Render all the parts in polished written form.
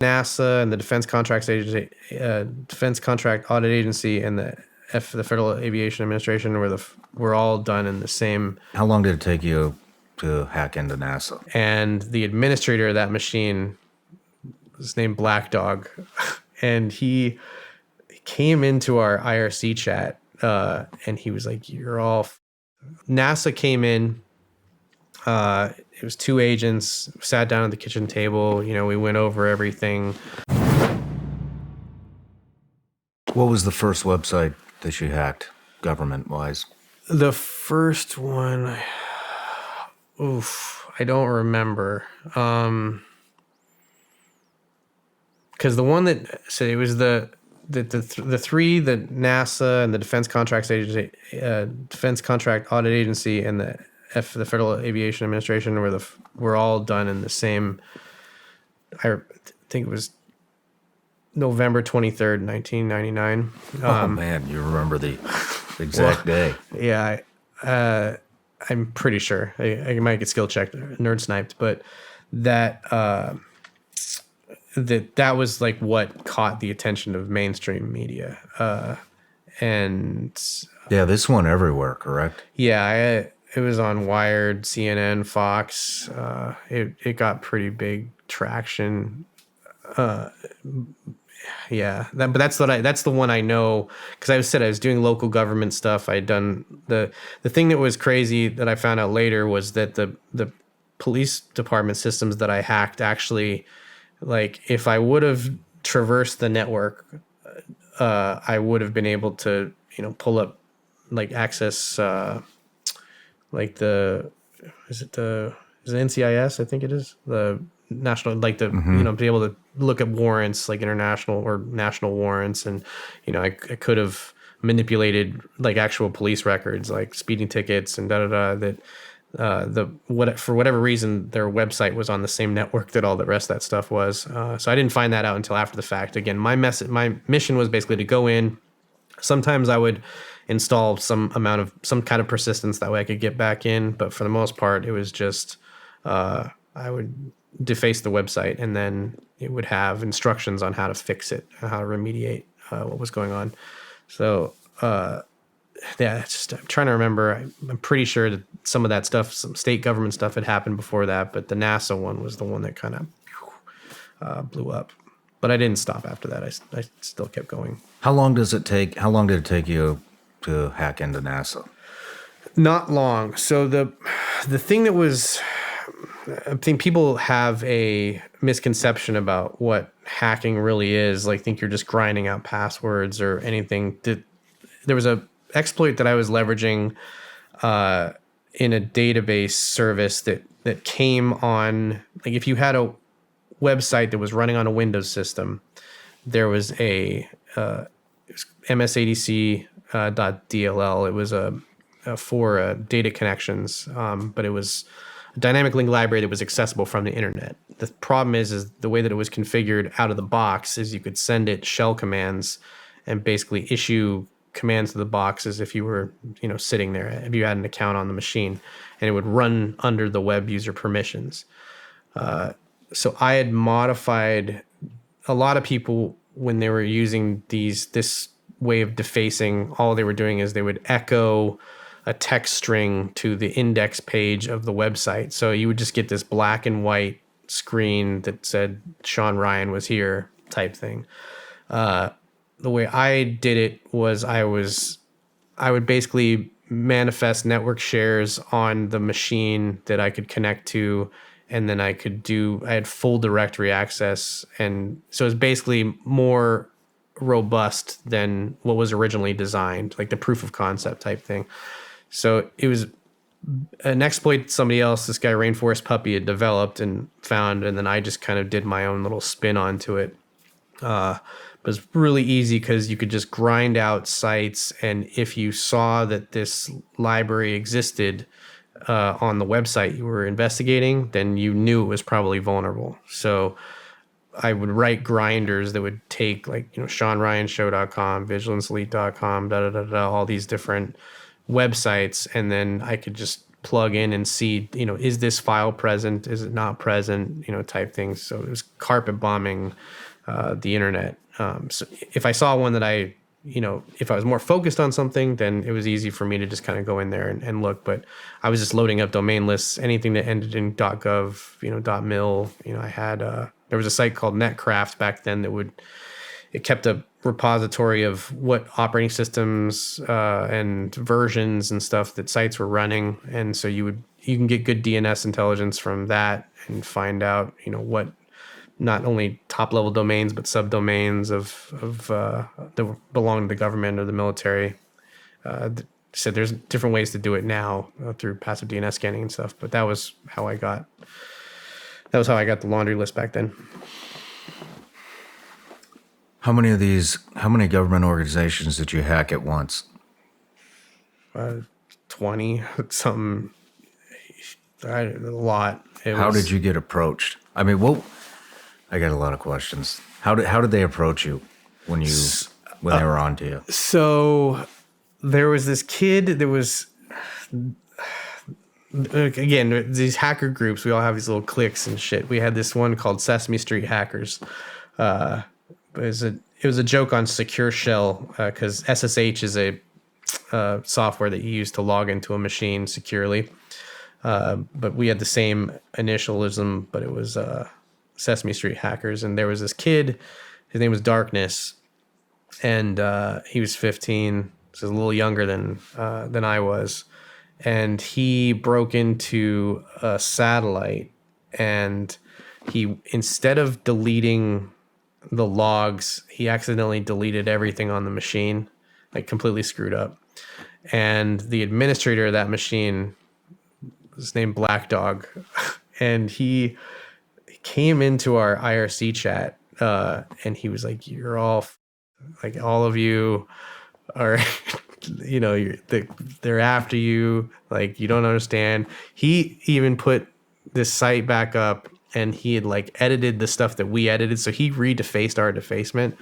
NASA and the Defense Contract Audit Agency and the Federal Aviation Administration were all done in the same. How long did it take you to hack into NASA? And the administrator of that machine was named Black Dog, and he came into our IRC chat, and he was like, "You're all." NASA came in. It was two agents, sat down at the kitchen table. We went over everything. What was the first website that you hacked, government-wise? The first one, I don't remember. Because the one that said it was the three, the NASA and the Defense Contract Audit Agency and the Federal Aviation Administration were all done in the same. I think it was November 23rd, 1999. Oh man, you remember the exact day? Yeah, I'm pretty sure. I might get skill checked, nerd sniped, but that was like what caught the attention of mainstream media, and yeah, this one everywhere, correct? Yeah, it was on Wired, CNN, Fox. It got pretty big traction. Yeah, but that's the one I know, because I was doing local government stuff. I'd done the thing that was crazy that I found out later was that the police department systems that I hacked actually, like, if I would have traversed the network, I would have been able to pull up, like, access like is it NCIS? I think it is the national, like the be able to look at warrants, like international or national warrants, and I could have manipulated like actual police records, like speeding tickets and that for whatever reason their website was on the same network that all the rest of that stuff was. So I didn't find that out until after the fact. Again, my mission was basically to go in. Sometimes I would install some kind of persistence, that way I could get back in, but for the most part it was just I would deface the website, and then it would have instructions on how to fix it, how to remediate what was going on. So yeah, it's just, I'm trying to remember. I'm pretty sure that some of that stuff, some state government stuff, had happened before that, but the NASA one was the one that kind of blew up. But I didn't stop after that. I still kept going. How long did it take you to hack into NASA? Not long. So the thing that was, I think people have a misconception about what hacking really is. Like, think you're just grinding out passwords or anything. There was a exploit that I was leveraging in a database service that came on, like, if you had a website that was running on a Windows system, there was a msadc.dll. It was for data connections, but it was a dynamic link library that was accessible from the internet. The problem is the way that it was configured out of the box is you could send it shell commands and basically issue commands to the box as if you were sitting there, if you had an account on the machine, and it would run under the web user permissions. So I had modified a lot of people when they were using this way of defacing. All they were doing is they would echo a text string to the index page of the website. So you would just get this black and white screen that said Shawn Ryan was here type thing. The way I did it was I would basically manifest network shares on the machine that I could connect to, and then I had full directory access. And so it's basically more robust than what was originally designed, like the proof of concept type thing. So it was an exploit somebody else, this guy Rainforest Puppy, had developed and found, and then I just kind of did my own little spin onto it. It was really easy because you could just grind out sites, and if you saw that this library existed on the website you were investigating, then you knew it was probably vulnerable. So I would write grinders that would take, like, ShawnRyanShow.com, VigilanceElite.com, all these different websites, and then I could just plug in and see, is this file present? Is it not present? Type things. So it was carpet bombing the internet. So if I saw one that if I was more focused on something, then it was easy for me to just kind of go in there and look. But I was just loading up domain lists, anything that ended in .gov, .mil. I had there was a site called Netcraft back then that it kept a repository of what operating systems and versions and stuff that sites were running, and so you can get good DNS intelligence from that and find out what not only top level domains but subdomains of that belong to the government or the military. So there's different ways to do it now through passive DNS scanning and stuff. But that was how I got the laundry list back then. How many government organizations did you hack at once? 20 something. A lot. How did you get approached? I mean, I got a lot of questions. How did they approach you when they were on to you? So there was this kid that was, again, these hacker groups, we all have these little cliques and shit. We had this one called Sesame Street Hackers. It was a joke on Secure Shell because SSH is a software that you use to log into a machine securely. But we had the same initialism, but it was Sesame Street Hackers. And there was this kid, his name was Darkness, and he was 15, so a little younger than I was. And he broke into a satellite, and instead of deleting the logs, he accidentally deleted everything on the machine, like completely screwed up. And the administrator of that machine was named Black Dog, and he came into our IRC chat, and he was like, "You're all, like, all of you are, they're after you. Like, you don't understand." He even put this site back up, and he had like edited the stuff that we edited, so he redefaced our defacement.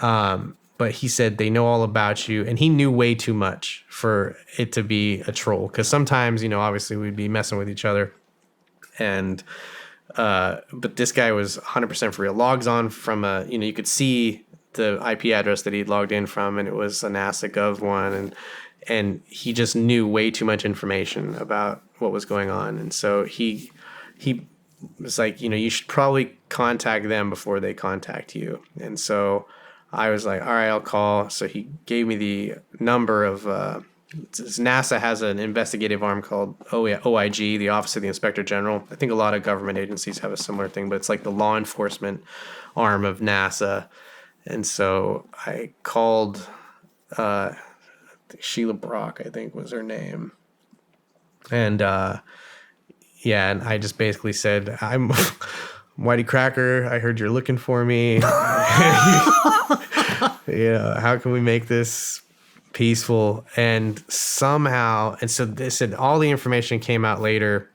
But he said they know all about you, and he knew way too much for it to be a troll. Because sometimes, obviously we'd be messing with each other, and but this guy was 100% for real. Logs on from you could see the IP address that he'd logged in from, and it was a NASA Gov one, and he just knew way too much information about what was going on, and so he was like, you should probably contact them before they contact you. And so I was like, all right, I'll call. So he gave me the number of NASA has an investigative arm called OIG, the Office of the Inspector General. I think a lot of government agencies have a similar thing, but it's like the law enforcement arm of NASA. And so I called Sheila Brock, I think was her name. And and I just basically said, "I'm Whitey Cracker. I heard you're looking for me. How can we make this peaceful?" And somehow, and so they said all the information came out later,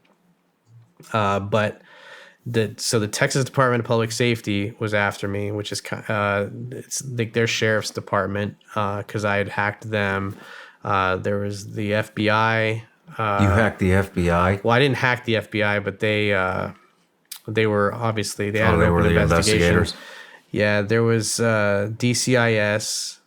but the Texas Department of Public Safety was after me, which is it's like their sheriff's department, because I had hacked them. There was the FBI. You hacked the FBI? Well, I didn't hack the FBI, but they were obviously they had an open the investigation. investigators. Yeah, there was DCIS,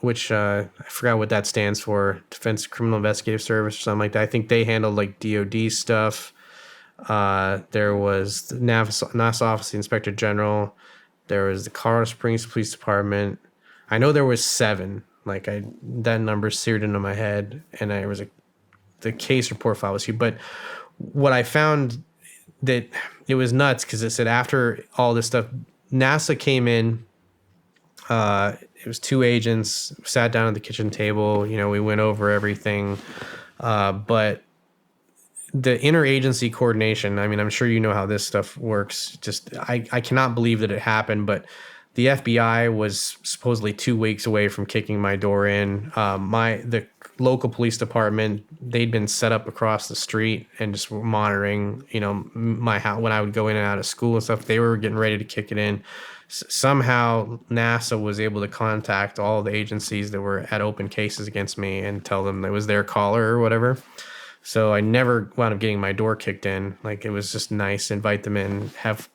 which I forgot what that stands for, Defense Criminal Investigative Service or something like that. I think they handled like DOD stuff. There was the NASA Office of the Inspector General. There was the Colorado Springs Police Department. I know there was 7. Like that number seared into my head, and the case report file was huge. But what I found that it was nuts, because it said after all this stuff, NASA came in. It was 2 agents, sat down at the kitchen table. We went over everything, but the interagency coordination. I mean, I'm sure you know how this stuff works. Just I cannot believe that it happened, but The FBI was supposedly 2 weeks away from kicking my door in. The local police department, they'd been set up across the street and just were monitoring, my house when I would go in and out of school and stuff. They were getting ready to kick it in. Somehow NASA was able to contact all the agencies that were at open cases against me and tell them it was their caller or whatever. So I never wound up getting my door kicked in. Like, it was just nice, invite them in, have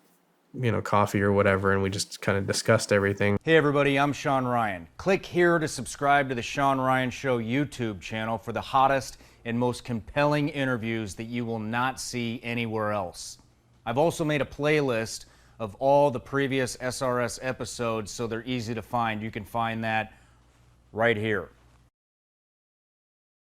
coffee or whatever, and we just kind of discussed everything. Hey everybody, I'm Shawn Ryan. Click here to subscribe to the Shawn Ryan Show YouTube channel for the hottest and most compelling interviews that you will not see anywhere else. I've also made a playlist of all the previous SRS episodes so they're easy to find. You can find that right here.